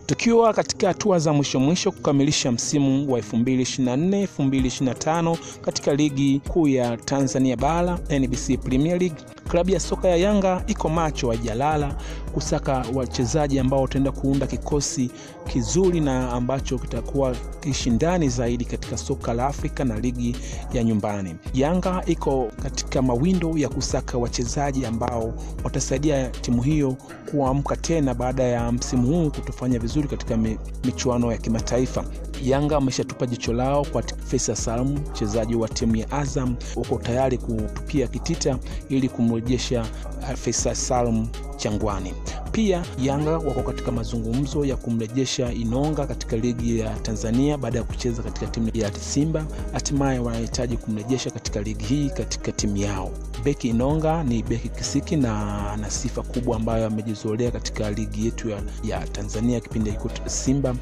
Tukiwa katika hatua za mwisho kukamilisha msimu wa 2024-2025 katika ligi kuu ya Tanzania Bara NBC Premier League, klabu ya soka ya Yanga iko macho hajalala kusaka wachezaji ambao wataenda kuunda kikosi kizuri na ambacho kitakuwa kishindani zaidi katika soka la Afrika na ligi ya nyumbani. Yanga iko katika mawindo ya kusaka wachezaji ambao watasaidia timu hiyo kuamka tena baada ya msimu huu kutofanya vizuri katika michuano ya kimataifa. Yanga ameshatupa jicho lao kwa Faisal Salum, mchezaji wa timu ya Azam. Wako tayari kutupia kitita ili kumrejesha Faisal Salum Jangwani. Pia Yanga wako katika mazungumzo ya kumrejesha Inonga katika ligi ya Tanzania baada ya kucheza katika timu ya Simba. Hatimaye wanahitaji kumrejesha katika ligi hii katika timu yao. Beki Inonga ni beki kisiki na ana sifa kubwa ambayo amejizolea katika ligi yetu ya Tanzania kipindi yuko Simba.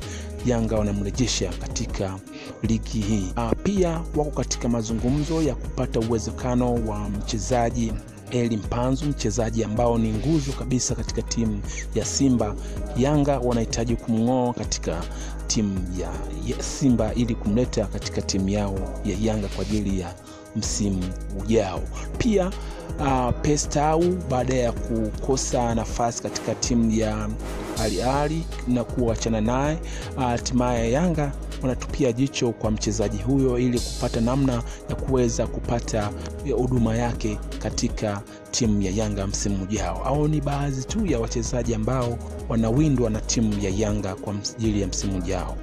Yanga wanamrejesha katika ligi hii. Pia wako katika mazungumzo ya kupata uwezekano wa mchezaji Eli Mpanzu, mchezaji ambao ni nguzo kabisa katika timu ya Simba. Yanga wanahitaji kumngoa katika timu ya Simba ili kumleta katika timu yao ya Yanga kwa ajili ya msimu ujao. Pia Pestau baada ya kukosa nafasi katika timu ya Al Ahly na kuachana naye, hatimaye Yanga wanatupia jicho kwa mchezaji huyo ili kupata namna ya kuweza kupata huduma yake katika timu ya Yanga msimu ujao. Au ni baadhi tu ya wachezaji ambao wanawindwa na timu ya Yanga kwa ajili ya msimu ujao.